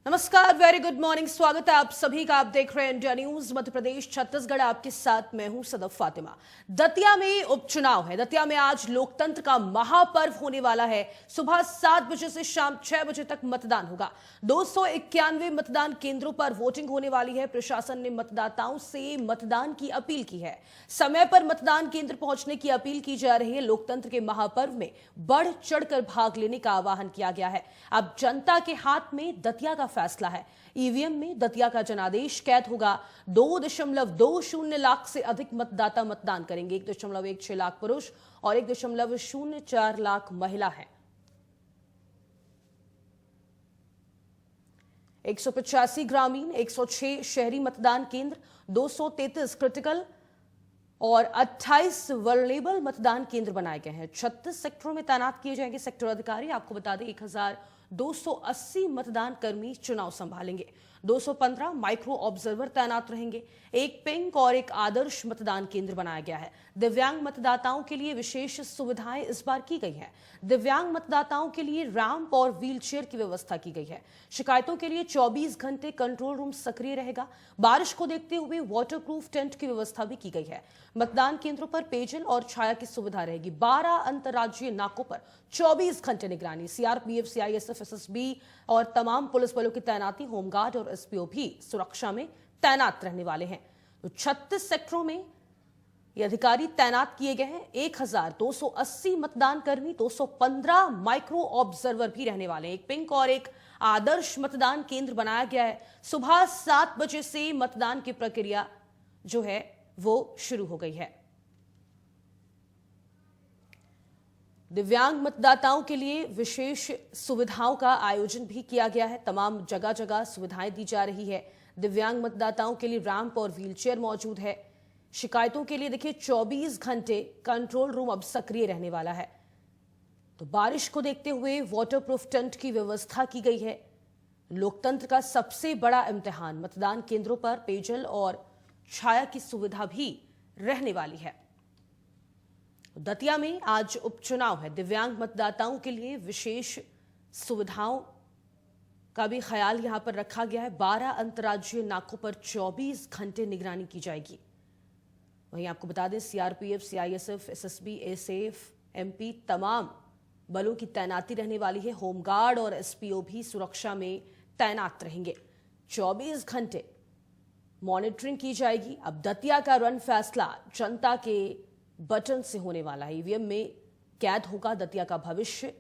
नमस्कार, very good morning. स्वागत है आप सभी का। आप देख रहे हैं इंडिया न्यूज मध्य प्रदेश छत्तीसगढ़। आपके साथ मैं हूं सदफ फातिमा। दतिया में उपचुनाव है। दतिया में आज लोकतंत्र का महापर्व होने वाला है। सुबह 7 बजे से शाम 6 बजे तक मतदान होगा। 291 मतदान केंद्रों पर वोटिंग होने वाली है। प्रशासन ने मतदाताओं से मतदान की अपील की है। समय पर मतदान केंद्र पहुंचने की अपील की जा रही है। लोकतंत्र के महापर्व में बढ़ चढ़कर भाग लेने का आह्वान किया गया है। अब जनता के हाथ में दतिया का फैसला है। ईवीएम में दतिया का जनादेश कैद होगा। 2.20 लाख से अधिक मतदाता मतदान करेंगे। 1.16 लाख पुरुष और 1.04 लाख महिला है। 185 ग्रामीण, 106 शहरी मतदान केंद्र, 233 क्रिटिकल और 28 वल्नरेबल मतदान केंद्र बनाए गए हैं। 36 सेक्टरों में तैनात किए जाएंगे सेक्टर अधिकारी। आपको बता दें 1280 मतदान कर्मी चुनाव संभालेंगे। 215 माइक्रो ऑब्जर्वर तैनात रहेंगे। एक पिंक और एक आदर्श मतदान केंद्र बनाया गया है। दिव्यांग मतदाताओं के लिए विशेष सुविधाएं इस बार की गई हैं। दिव्यांग मतदाताओं के लिए रैंप और व्हीलचेयर की व्यवस्था की गई है। शिकायतों के लिए 24 घंटे कंट्रोल रूम सक्रिय रहेगा। बारिश को देखते हुए वाटरप्रूफ टेंट की व्यवस्था भी की गई है। मतदान केंद्रों पर पेयजल और छाया की सुविधा रहेगी। 12 अंतर्राज्यीय नाकों पर 24 घंटे निगरानी। सीआरपीएफ, सीआईएसएफ, एसएसबी और तमाम पुलिस बलों की तैनाती, होमगार्ड और एसपीओ भी सुरक्षा में तैनात रहने वाले हैं। तो 36 सेक्टरों में ये अधिकारी तैनात किए गए हैं। 1280 मतदान कर्मी, 215 माइक्रो ऑब्जर्वर भी रहने वाले हैं। एक पिंक और एक आदर्श मतदान केंद्र बनाया गया है। सुबह 7 बजे से मतदान की प्रक्रिया जो है वो शुरू हो गई है। दिव्यांग मतदाताओं के लिए विशेष सुविधाओं का आयोजन भी किया गया है। तमाम जगह जगह सुविधाएं दी जा रही है। दिव्यांग मतदाताओं के लिए रैंप और व्हीलचेयर मौजूद है। शिकायतों के लिए देखिए 24 घंटे कंट्रोल रूम अब सक्रिय रहने वाला है। तो बारिश को देखते हुए वाटरप्रूफ टेंट की व्यवस्था की गई है। लोकतंत्र का सबसे बड़ा इम्तिहान, मतदान केंद्रों पर पेयजल और छाया की सुविधा भी रहने वाली है। दतिया में आज उपचुनाव है। दिव्यांग मतदाताओं के लिए विशेष सुविधाओं का भी ख्याल यहां पर रखा गया है। 12 अंतर्राज्यीय नाकों पर 24 घंटे निगरानी की जाएगी। वहीं आपको बता दें CRPF, CISF, SSB, SF, MP तमाम बलों की तैनाती रहने वाली है। होमगार्ड और एसपीओ भी सुरक्षा में तैनात रहेंगे। 24 घंटे मॉनिटरिंग की जाएगी। अब दतिया का रण फैसला जनता के बटन से होने वाला है। ईवीएम में कैद होगा दतिया का भविष्य।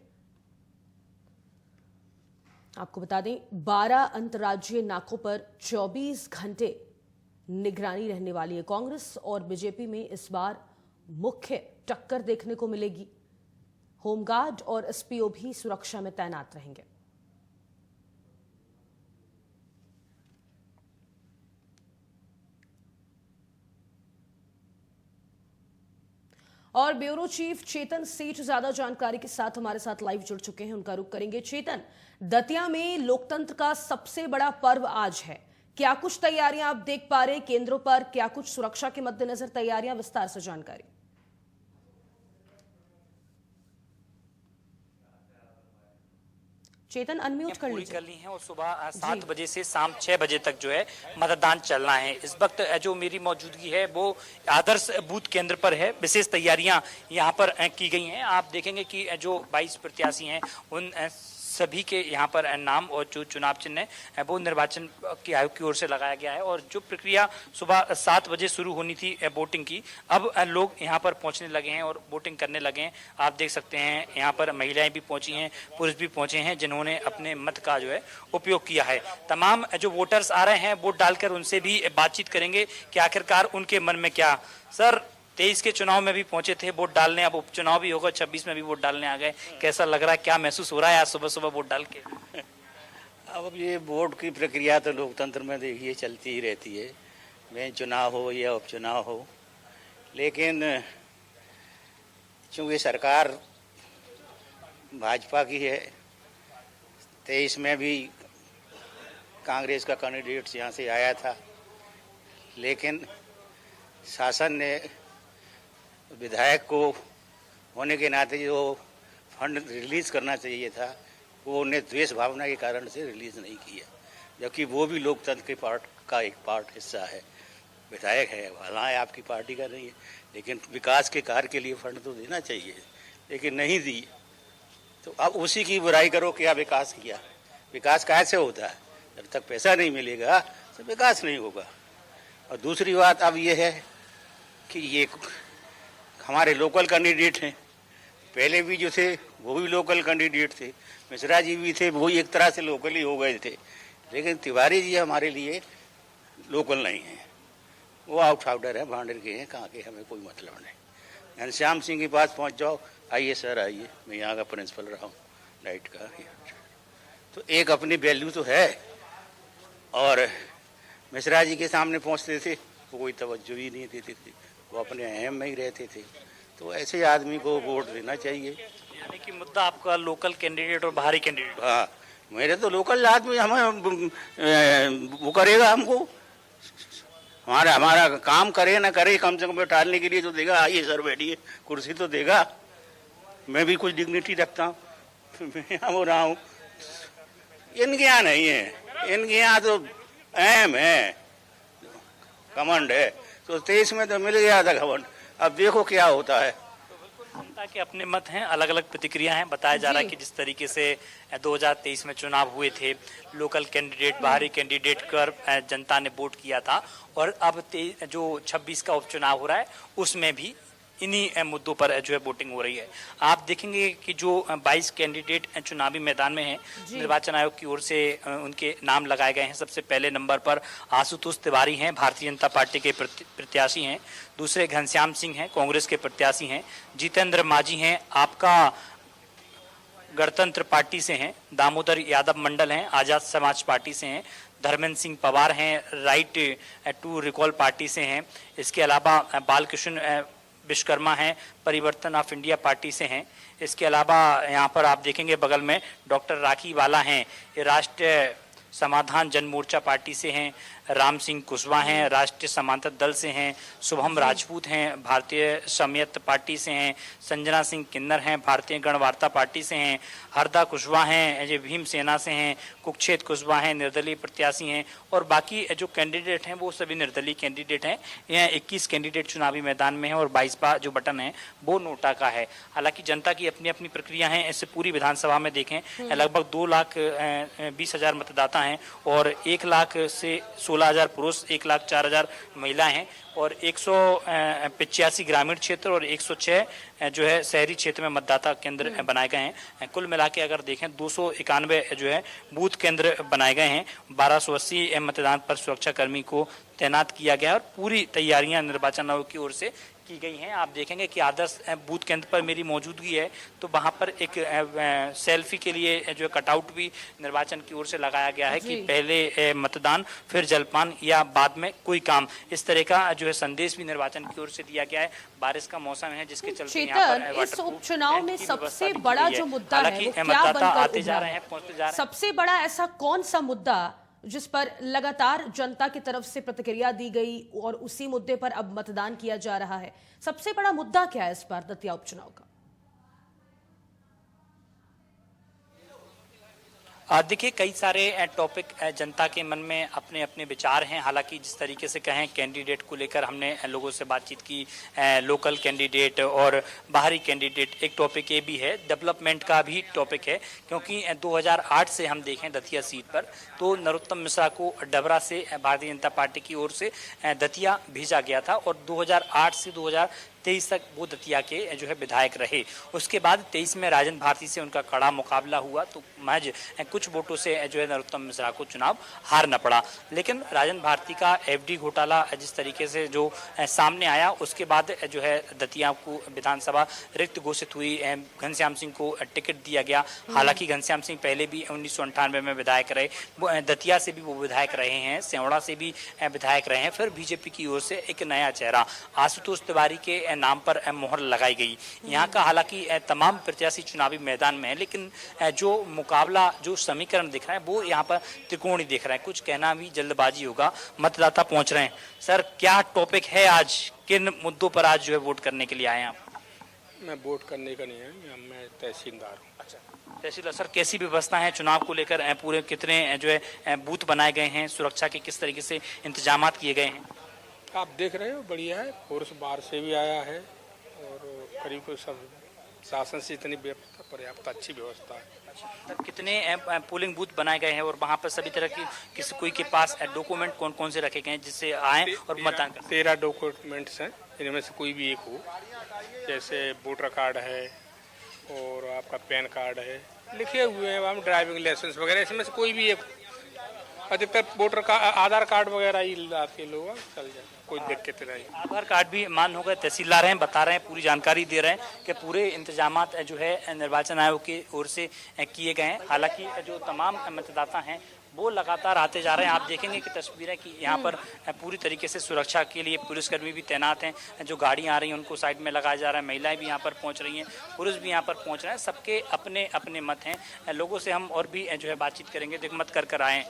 आपको बता दें 12 अंतर्राज्यीय नाकों पर 24 घंटे निगरानी रहने वाली है। कांग्रेस और बीजेपी में इस बार मुख्य टक्कर देखने को मिलेगी। होमगार्ड और एसपीओ भी सुरक्षा में तैनात रहेंगे। और ब्यूरो चीफ चेतन सेठ ज्यादा जानकारी के साथ हमारे साथ लाइव जुड़ चुके हैं। उनका रुख करेंगे। चेतन, दतिया में लोकतंत्र का सबसे बड़ा पर्व आज है। क्या कुछ तैयारियां आप देख पा रहे हैं केंद्रों पर? क्या कुछ सुरक्षा के मद्देनजर तैयारियां? विस्तार से जानकारी। चेतन, अनम्यूट कर लीजिए। कर ली है और सुबह 7 बजे से शाम 6 बजे तक जो है मतदान चलना है। इस वक्त जो मेरी मौजूदगी है वो आदर्श बूथ केंद्र पर है। विशेष तैयारियां यहाँ पर की गई हैं। आप देखेंगे कि जो 22 प्रत्याशी हैं उन सभी के यहाँ पर नाम और जो चुनाव चिन्ह है वो निर्वाचन की आयोग की ओर से लगाया गया है। और जो प्रक्रिया सुबह 7 बजे शुरू होनी थी वोटिंग की, अब लोग यहाँ पर पहुँचने लगे हैं और वोटिंग करने लगे हैं। आप देख सकते हैं यहाँ पर महिलाएं भी पहुंची हैं, पुरुष भी पहुंचे हैं जिन्होंने अपने मत का जो है उपयोग किया है। तमाम जो वोटर्स आ रहे हैं वोट डालकर उनसे भी बातचीत करेंगे कि आखिरकार उनके मन में क्या। सर, 23 के चुनाव में भी पहुंचे थे वोट डालने, अब उपचुनाव भी होगा, 26 में भी वोट डालने आ गए। कैसा लग रहा है, क्या महसूस हो रहा है आज सुबह सुबह वोट डाल के? अब ये वोट की प्रक्रिया तो लोकतंत्र में देखिए चलती ही रहती है, वह चुनाव हो या उपचुनाव हो। लेकिन चूँकि सरकार भाजपा की है, 23 में भी कांग्रेस का कैंडिडेट यहाँ से आया था, लेकिन शासन ने विधायक को होने के नाते जो फंड रिलीज करना चाहिए था वो उन्हें द्वेष भावना के कारण से रिलीज नहीं किया। जबकि वो भी लोकतंत्र के पार्ट का एक पार्ट हिस्सा है। विधायक है, हालांकि आपकी पार्टी का नहीं है, लेकिन विकास के कार्य के लिए फंड तो देना चाहिए, लेकिन नहीं दी। तो अब उसी की बुराई करो, क्या विकास किया? विकास कैसे होता है? जब तक पैसा नहीं मिलेगा तो विकास नहीं होगा। और दूसरी बात अब ये है कि ये हमारे लोकल कैंडिडेट हैं, पहले भी जो थे वो भी लोकल कैंडिडेट थे, मिश्रा जी भी थे, वो एक तरह से लोकल ही हो गए थे, लेकिन तिवारी जी हमारे लिए लोकल नहीं हैं, वो आउटसाइडर हैं, भांडर के हैं, कहाँ के, हमें कोई मतलब नहीं। घनश्याम सिंह के पास पहुँच जाओ, आइए सर आइए, मैं यहाँ का प्रिंसिपल रहा हूँ नाइट का। तो एक अपनी वैल्यू तो है, और मिश्रा जी के सामने पहुँचते थे वो कोई तवज्जो ही नहीं देते थे, वो अपने अहम में ही रहते थे। तो ऐसे आदमी को वोट देना चाहिए। यानी कि मुद्दा आपका लोकल कैंडिडेट और बाहरी कैंडिडेट। हाँ, मेरे तो लोकल आदमी हमें वो करेगा, हमको हमारा काम करे ना करे, कम से कम बैठाने के लिए तो देगा, आइए सर बैठिए, कुर्सी तो देगा। मैं भी कुछ डिग्निटी रखता हूँ, मैं यहाँ हो रहा हूँ। इनके यहाँ नहीं है, इनके यहाँ तो अहम है, घमंड है। तो 23 में तो मिल गया था घमंड, अब देखो क्या होता है। जनता के अपने मत हैं, अलग अलग प्रतिक्रिया हैं। बताया जा रहा है कि जिस तरीके से 2023 में चुनाव हुए थे, लोकल कैंडिडेट बाहरी कैंडिडेट कर जनता ने वोट किया था, और अब जो 26 का उपचुनाव हो रहा है उसमें भी इन्हीं मुद्दों पर जो है वोटिंग हो रही है। आप देखेंगे कि जो 22 कैंडिडेट चुनावी मैदान में हैं, निर्वाचन आयोग की ओर से उनके नाम लगाए गए हैं। सबसे पहले नंबर पर आशुतोष तिवारी हैं, भारतीय जनता पार्टी के प्रत्याशी हैं। दूसरे घनश्याम सिंह हैं, कांग्रेस के प्रत्याशी हैं। जितेंद्र मांझी हैं, आपका गणतंत्र पार्टी से हैं। दामोदर यादव मंडल हैं, आजाद समाज पार्टी से हैं। धर्मेंद्र सिंह पवार हैं, राइट टू रिकॉल पार्टी से हैं। इसके अलावा बालकृष्ण विश्वकर्मा हैं, परिवर्तन ऑफ इंडिया पार्टी से हैं। इसके अलावा यहाँ पर आप देखेंगे बगल में डॉक्टर राखी वाला हैं, ये राष्ट्रीय समाधान जन मोर्चा पार्टी से हैं। राम सिंह कुशवाहा हैं, राष्ट्रीय समांतर दल से हैं। शुभम राजपूत हैं, भारतीय समयत पार्टी से हैं। संजना सिंह किन्नर हैं, भारतीय गणवार्ता पार्टी से हैं। हरदा कुशवाहा हैं, जो भीम सेना से हैं। कुक्षेत कुशवाहा हैं, निर्दलीय प्रत्याशी हैं। और बाकी जो कैंडिडेट हैं वो सभी निर्दलीय कैंडिडेट हैं। यहाँ 21 कैंडिडेट चुनावी मैदान में हैं और 22 जो बटन है वो नोटा का है। हालांकि जनता की अपनी अपनी प्रक्रिया है। इससे पूरी विधानसभा में देखें लगभग 2,20,000 मतदाता हैं और 1,00,000 से 16,000 पुरुष, 1,04,000 महिलाएं हैं, और 185 ग्रामीण क्षेत्र और 106 जो है शहरी क्षेत्र में मतदाता केंद्र बनाए गए हैं। कुल मिला के अगर देखें 291 जो है बूथ केंद्र बनाए गए हैं। 1280 मतदान पर सुरक्षा कर्मी को तैनात किया गया और पूरी तैयारियां निर्वाचन आयोग की ओर से की गई हैं। आप देखेंगे कि आदर्श बूथ केंद्र पर मेरी मौजूदगी है तो वहां पर एक सेल्फी के लिए जो कटआउट भी निर्वाचन की ओर से लगाया गया है कि पहले मतदान फिर जलपान या बाद में कोई काम, इस तरह का जो है संदेश भी निर्वाचन की ओर से दिया गया है। बारिश का मौसम है जिसके चलते यहाँ पर इस उपचुनाव में सबसे बड़ा जो मुद्दा है वो क्या मतदाता बनकर आते जा उभरा रहे हैं, पहुंचते जा रहे हैं। सबसे बड़ा ऐसा कौन सा मुद्दा जिस पर लगातार जनता की तरफ से प्रतिक्रिया दी गई और उसी मुद्दे पर अब मतदान किया जा रहा है? सबसे बड़ा मुद्दा क्या है इस बार दतिया उपचुनाव का? देखिए कई सारे टॉपिक जनता के मन में अपने अपने विचार हैं। हालांकि जिस तरीके से कहें कैंडिडेट को लेकर हमने लोगों से बातचीत की, लोकल कैंडिडेट और बाहरी कैंडिडेट, एक टॉपिक ये भी है, डेवलपमेंट का भी टॉपिक है, क्योंकि 2008 से हम देखें दतिया सीट पर तो नरोत्तम मिश्रा को डबरा से भारतीय जनता पार्टी की ओर से दतिया भेजा गया था और 2008 से 2023 तक वो दतिया के जो है विधायक रहे। उसके बाद 23 में राजन भारती से उनका कड़ा मुकाबला हुआ तो महज कुछ वोटों से जो है नरोत्तम मिश्रा को चुनाव हारना पड़ा। लेकिन राजन भारती का एफडी घोटाला जिस तरीके से जो सामने आया उसके बाद जो है दतिया को विधानसभा रिक्त घोषित हुई। घनश्याम सिंह को टिकट दिया गया। हालांकि घनश्याम सिंह पहले भी 1998 में विधायक रहे, दतिया से भी वो विधायक रहे हैं, सेवड़ा से भी विधायक रहे हैं। फिर बीजेपी की ओर से एक नया चेहरा आशुतोष तिवारी के नाम पर मोहर लगाई गई। यहाँ का हालांकि तमाम प्रत्याशी चुनावी मैदान में है, लेकिन जो मुकाबला जो समीकरण दिख रहा है वो यहाँ पर त्रिकोणीय दिख रहा है। कुछ कहना भी जल्दबाजी होगा, मतदाता पहुंच रहे हैं। सर क्या टॉपिक है आज, किन मुद्दों पर आज जो है वोट करने के लिए आए हैं आप? मैं वोट करने का नहीं है, मैं तहसीलदार हूँ। अच्छा, तहसीलदार सर, कैसी व्यवस्था है चुनाव को लेकर? पूरे कितने जो है बूथ बनाए गए हैं, सुरक्षा के किस तरीके से इंतजाम किए गए हैं? आप देख रहे हो, बढ़िया है, फोर्स बाहर से भी आया है और करीब सब शासन से इतनी पर्याप्त अच्छी व्यवस्था है। सर, कितने पोलिंग बूथ बनाए गए हैं और वहाँ पर सभी तरह की किसी कोई के पास डॉक्यूमेंट कौन कौन से रखे गए हैं जिससे आए और मतदान करें? 13 डॉक्यूमेंट्स हैं, इनमें से कोई भी एक हो, जैसे वोटर कार्ड है और आपका पैन कार्ड है, लिखे हुए हैं हम, ड्राइविंग लाइसेंस वगैरह, इसमें से कोई भी एक, अधिकतर वोटर का आधार कार्ड वगैरह ही लाते लोग, चल जाए, कोई दिक्कत नहीं। आधार कार्ड भी मान हो गए, तहसीलदार हैं, बता रहे हैं, पूरी जानकारी दे रहे हैं कि पूरे इंतजामात जो है निर्वाचन आयोग की ओर से किए गए हैं। हालांकि जो तमाम मतदाता हैं वो लगातार आते जा रहे हैं। आप देखेंगे कि तस्वीरें कि यहाँ पर पूरी तरीके से सुरक्षा के लिए पुलिसकर्मी भी तैनात हैं, जो गाड़ियाँ आ रही हैं उनको साइड में लगाया जा रहा है, महिलाएं भी यहाँ पर पहुँच रही हैं, पुरुष भी यहाँ पर पहुँच रहे हैं, सबके अपने अपने मत हैं। लोगों से हम और भी जो है बातचीत करेंगे, देख मत कर आए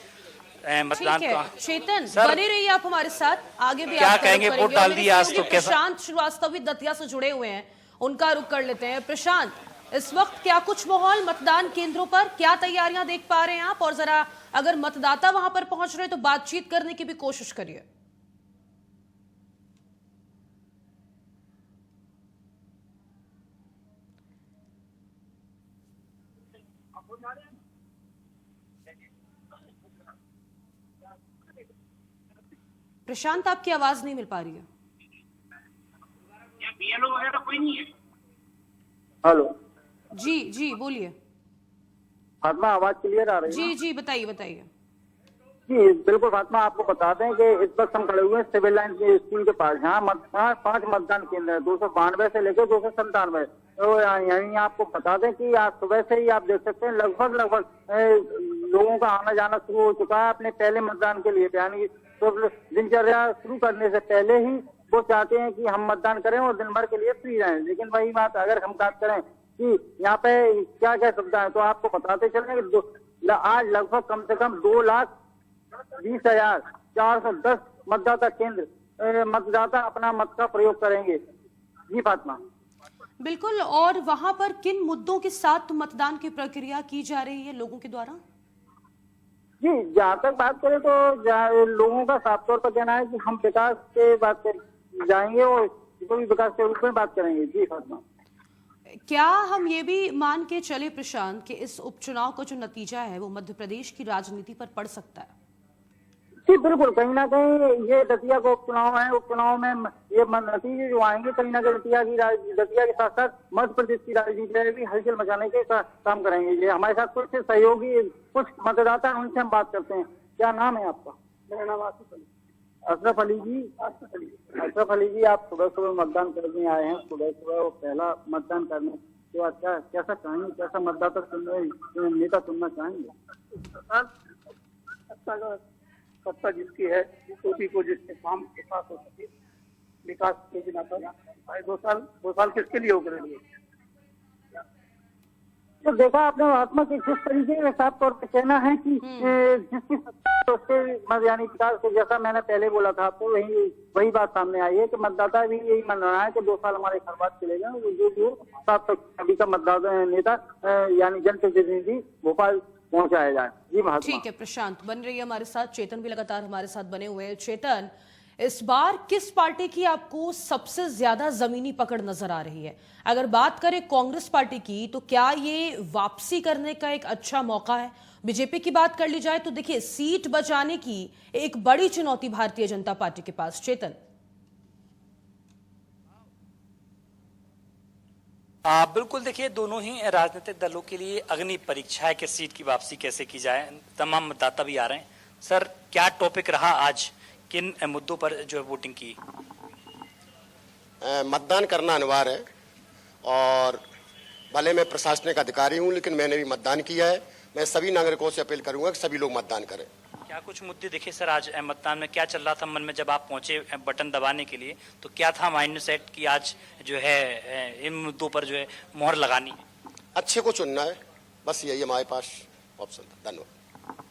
मतदान का। चेतन, बने रहिए आप हमारे साथ, आगे भी क्या आप कहेंगे? वोट डाल दिया आज तो कैसा? प्रशांत श्रीवास्तव भी दतिया से जुड़े हुए हैं, उनका रुख कर लेते हैं। प्रशांत, इस वक्त क्या कुछ माहौल मतदान केंद्रों पर, क्या तैयारियां देख पा रहे हैं आप? और जरा अगर मतदाता वहां पर पहुंच रहे तो बातचीत करने की भी कोशिश करिए। प्रशांत, आपकी आवाज नहीं मिल पा रही है। बीएलओ वगैरह कोई नहीं है? हेलो जी जी, बोलिए। फातिमा, आवाज क्लियर आ रही है? जी जी, बताइए बताइए। जी बिल्कुल फातिमा, आपको बता दें कि इस वक्त हम खड़े हुए हैं सिविल लाइन के स्कूल के पास, यहाँ 5 मतदान केंद्र है, 292 से लेकर 297। तो यहीं आपको बता दें कि आज सुबह से ही आप देख सकते हैं लगभग लोगों का आना जाना शुरू हो चुका है अपने पहले मतदान के लिए। यानी तो दिनचर्या शुरू करने से पहले ही वो चाहते हैं कि हम मतदान करें और दिन भर के लिए फ्री रहें। लेकिन वही बात अगर हम बात करें कि यहाँ पे क्या क्या सुविधा है, तो आपको बताते चलें कि आज लगभग कम से कम 2,20,410 मतदाता केंद्र मतदाता अपना मत का प्रयोग करेंगे। जी फातिमा। बिल्कुल, और वहां पर किन मुद्दों के साथ मतदान की प्रक्रिया की जा रही है लोगों के द्वारा? जी, जहाँ तक बात करें तो लोगों का साफ तौर पर कहना है कि हम विकास के बात जाएंगे और कोई विकास के रूप में बात करेंगे। जी फातिमा। क्या हम ये भी मान के चले प्रशांत कि इस उपचुनाव का जो नतीजा है वो मध्य प्रदेश की राजनीति पर पड़ सकता है? जी बिल्कुल, कहीं ना कहीं ये दतिया का उपचुनाव है, उपचुनाव में ये नतीजे जो आएंगे कहीं ना कहीं दतिया के साथ साथ मध्य प्रदेश की राजनीति में भी हलचल मचाने के काम करेंगे। ये हमारे साथ कुछ सहयोगी, कुछ मतदाता, उनसे हम बात करते हैं। क्या नाम है आपका? मेरा नाम आसिफ अली। अशरफ अली जी। अशरफ अली जी, आप सुबह सुबह मतदान करने आए हैं, सुबह सुबह वो पहला मतदान करने के बाद क्या कैसा चाहेंगे, कैसा मतदाता नेता चुनना चाहेंगे? सत्ता जिसकी है, सभी को जिसके काम के पास हो सके, विकास के बिना पर भाई 2 साल किसके लिए हो करेंगे? तो देखा आपने आत्मा के किस तरीके से साफ तौर पर कहना है कि जिसकी सत्ता उसके यानी विकास के, जैसा मैंने पहले बोला था आपको, वही बात सामने आई है कि मतदाता भी यही मान रहा है कि 2 साल हमारे घर बाद चलेगा। जो जो साफ तक अभी का मतदाता नेता यानी जनप्रतिनिधि भोपाल पहुंचाया जाए। जी महात्मा। ठीक है प्रशांत, बन रही है हमारे साथ। चेतन भी लगातार हमारे साथ बने हुए हैं। चेतन, इस बार किस पार्टी की आपको सबसे ज्यादा जमीनी पकड़ नजर आ रही है? अगर बात करें कांग्रेस पार्टी की तो क्या ये वापसी करने का एक अच्छा मौका है? बीजेपी की बात कर ली जाए तो देखिए, सीट बचाने की एक बड़ी चुनौती भारतीय जनता पार्टी के पास। चेतन। बिल्कुल, देखिए दोनों ही राजनीतिक दलों के लिए अग्नि परीक्षा है कि सीट की वापसी कैसे की जाए। तमाम मतदाता भी आ रहे हैं। सर, क्या टॉपिक रहा आज, किन मुद्दों पर जो है वोटिंग की? मतदान करना अनिवार्य है और भले मैं प्रशासनिक अधिकारी हूं, लेकिन मैंने भी मतदान किया है। मैं सभी नागरिकों से अपील करूंगा कि सभी लोग मतदान करें। क्या कुछ मुद्दे दिखे सर आज मतदान में? क्या चल रहा था मन में जब आप पहुंचे बटन दबाने के लिए? तो क्या था माइंड सेट कि आज जो है इन मुद्दों पर जो है मोहर लगानी है? अच्छे को चुनना है, बस यही हमारे पास ऑप्शन था। धन्यवाद।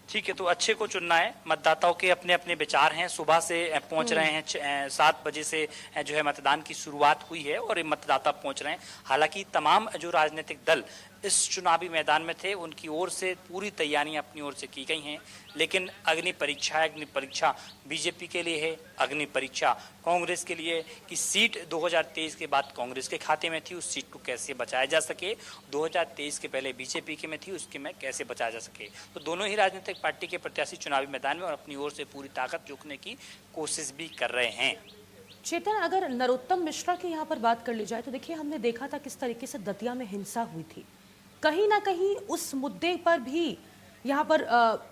ठीक है, तो अच्छे को चुनना है। मतदाताओं के अपने अपने विचार हैं। सुबह से पहुंच रहे हैं, 7 बजे से जो है मतदान की शुरुआत हुई है और ये मतदाता पहुंच रहे हैं। हालांकि तमाम जो राजनीतिक दल इस चुनावी मैदान में थे, उनकी ओर से पूरी तैयारियां अपनी ओर से की गई हैं। लेकिन अग्नि परीक्षा बीजेपी के लिए है, अग्नि परीक्षा कांग्रेस के लिए कि सीट 2023 के बाद कांग्रेस के खाते में थी, उस सीट को कैसे बचाया जा सके। 2023 के पहले बीजेपी के में थी, उसके में कैसे बचाया जा सके। तो दोनों ही राजनीतिक पार्टी के प्रत्याशी चुनावी मैदान में और अपनी ओर से पूरी ताकत झोंकने की कोशिश भी कर रहे हैं। चेतन, अगर नरोत्तम मिश्रा की यहाँ पर बात कर ली जाए तो देखिए, हमने देखा था किस तरीके से दतिया में हिंसा हुई थी। कहीं ना कहीं उस मुद्दे पर भी यहाँ पर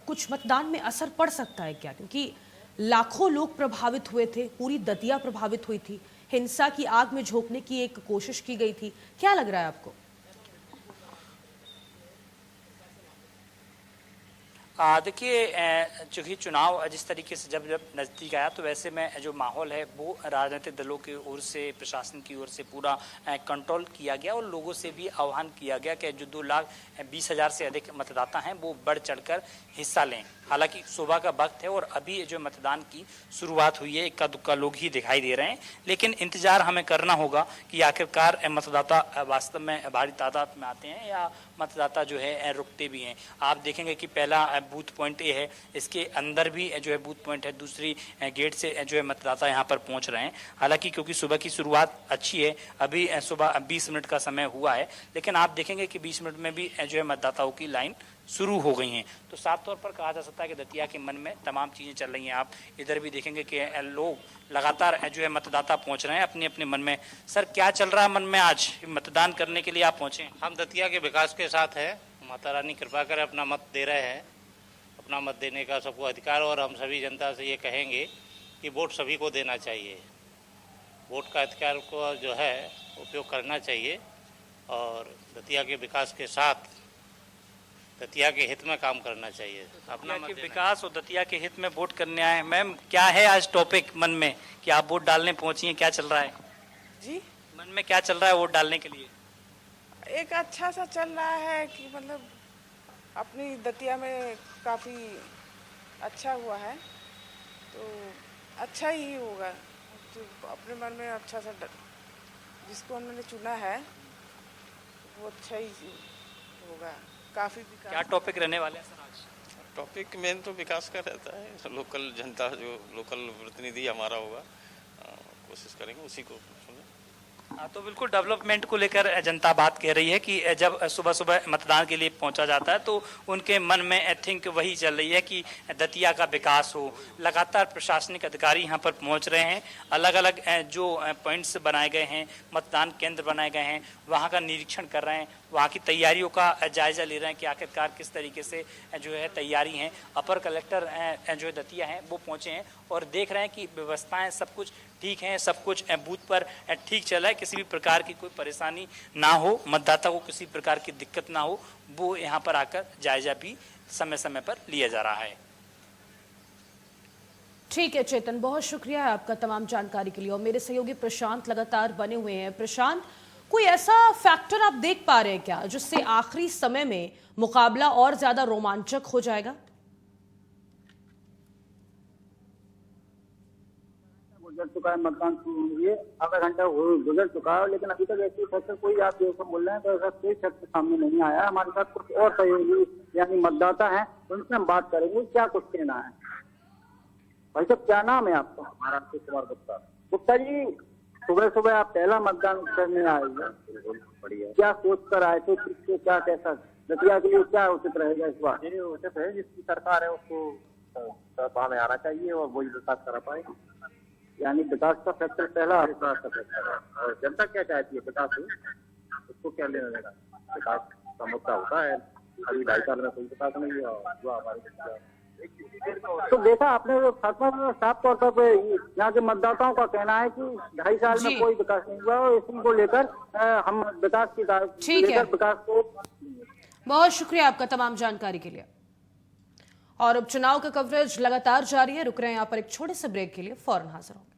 कुछ मतदान में असर पड़ सकता है क्या? क्योंकि लाखों लोग प्रभावित हुए थे, पूरी दतिया प्रभावित हुई थी, हिंसा की आग में झोंकने की एक कोशिश की गई थी। क्या लग रहा है आपको? देखिए, चूंकि चुनाव जिस तरीके से जब नज़दीक आया, तो वैसे में जो माहौल है वो राजनीतिक दलों की ओर से, प्रशासन की ओर से पूरा कंट्रोल किया गया और लोगों से भी आह्वान किया गया कि जो 2,20,000 से अधिक मतदाता हैं वो बढ़ चढ़कर हिस्सा लें। हालांकि सुबह का वक्त है और अभी जो मतदान की शुरुआत हुई है, इक्का दुक्का लोग ही दिखाई दे रहे हैं। लेकिन इंतजार हमें करना होगा कि आखिरकार मतदाता वास्तव में भारी तादाद में आते हैं या मतदाता जो है रुकते भी हैं। आप देखेंगे कि पहला बूथ पॉइंट ये है, इसके अंदर भी जो है बूथ पॉइंट है, दूसरी गेट से जो है मतदाता यहाँ पर पहुँच रहे हैं। हालांकि क्योंकि सुबह की शुरुआत अच्छी है, अभी सुबह 20 मिनट का समय हुआ है, लेकिन आप देखेंगे कि 20 मिनट में भी जो है मतदाताओं की लाइन शुरू हो गई हैं। तो साफ तौर पर कहा जा सकता है कि दतिया के मन में तमाम चीज़ें चल रही हैं। आप इधर भी देखेंगे कि लोग लगातार जो है मतदाता पहुंच रहे हैं अपने अपने मन में। सर, क्या चल रहा है मन में आज मतदान करने के लिए आप पहुंचे? हम दतिया के विकास के साथ है, माता रानी कृपा करे, अपना मत दे रहे हैं। अपना मत देने का सबको अधिकार, और हम सभी जनता से ये कहेंगे कि वोट सभी को देना चाहिए। वोट का अधिकार को जो है उपयोग करना चाहिए और दतिया के विकास के साथ दतिया के हित में काम करना चाहिए। अपना मत विकास और दतिया के हित में वोट करने आए। मैम, क्या है आज टॉपिक मन में कि आप वोट डालने पहुंची हैं? क्या चल रहा है जी? मन में क्या चल रहा है वोट डालने के लिए? एक अच्छा सा चल रहा है कि मतलब अपनी दतिया में काफ़ी अच्छा हुआ है, तो अच्छा ही होगा। तो अपने मन में अच्छा सा जिसको उन्होंने चुना है वो अच्छा ही होगा। काफ़ी विकास। क्या टॉपिक रहने वाले हैं सर आज? टॉपिक मेन तो विकास का रहता है। लोकल जनता, जो लोकल प्रतिनिधि हमारा होगा, कोशिश करेंगे उसी को सुने। हाँ, तो बिल्कुल डेवलपमेंट को लेकर जनता बात कह रही है कि जब सुबह सुबह मतदान के लिए पहुंचा जाता है तो उनके मन में आई थिंक वही चल रही है कि दतिया का विकास हो। लगातार प्रशासनिक अधिकारी यहाँ पर पहुंच रहे हैं, अलग अलग जो पॉइंट्स बनाए गए हैं, मतदान केंद्र बनाए गए हैं, वहाँ का निरीक्षण कर रहे हैं, वहाँ की तैयारियों का जायजा ले रहे हैं कि आखिरकार किस तरीके से जो है तैयारी है। अपर कलेक्टर जो दतिया हैं वो पहुँचे हैं और देख रहे हैं कि व्यवस्थाएँ सब कुछ ठीक हैं, सब कुछ बूथ पर ठीक चल रहा है, किसी भी प्रकार की कोई परेशानी ना हो, मतदाता को किसी प्रकार की दिक्कत ना हो, वो यहाँ पर आकर जायजा भी समय समय पर लिया जा रहा है। ठीक है चेतन, बहुत शुक्रिया है आपका तमाम जानकारी के लिए। और मेरे सहयोगी प्रशांत लगातार बने हुए हैं। प्रशांत, कोई ऐसा फैक्टर आप देख पा रहे हैं क्या जिससे आखिरी समय में मुकाबला और ज्यादा रोमांचक हो जाएगा? गुजर चुका है, मतदान शुरू हुए आधा घंटा गुजर चुका है, लेकिन अभी तक ऐसी फैक्टर कोई, आप जैसे बोल रहे हैं, तो ऐसा कोई फैक्टर सामने नहीं आया। हमारे साथ कुछ और सहयोगी यानी मतदाता हैं, उनसे हम बात करेंगे क्या कुछ कहना है। भाई साहब, क्या नाम है आपका? हमारा कुमार गुप्ता। गुप्ता जी, सुबह सुबह आप पहला मतदान करने आए हैं, बढ़िया। क्या सोच कर आए थे? किसको क्या कैसा दतिया के लिए क्या उचित रहेगा इस बार? ये उचित है, जिसकी सरकार है उसको वहाँ में आना चाहिए और वही विकास करा पाएगा। यानी विकास का फैक्टर पहला विकास का फैक्टर है। और जनता क्या चाहती है विकास हो, उसको क्या लेना देना? विकास का मुद्दा होता है, अभी 2.5 साल में कोई विकास नहीं हुआ, जो हमारे तो देखा आपने साफ तौर पर यहाँ के मतदाताओं का कहना है कि 2.5 साल में कोई विकास नहीं हुआ और इसी को लेकर हम विकास की विकास को। बहुत शुक्रिया आपका तमाम जानकारी के लिए। और अब चुनाव का कवरेज लगातार जारी है। रुक रहे हैं यहाँ पर एक छोटे से ब्रेक के लिए, फौरन हाजिर होंगे।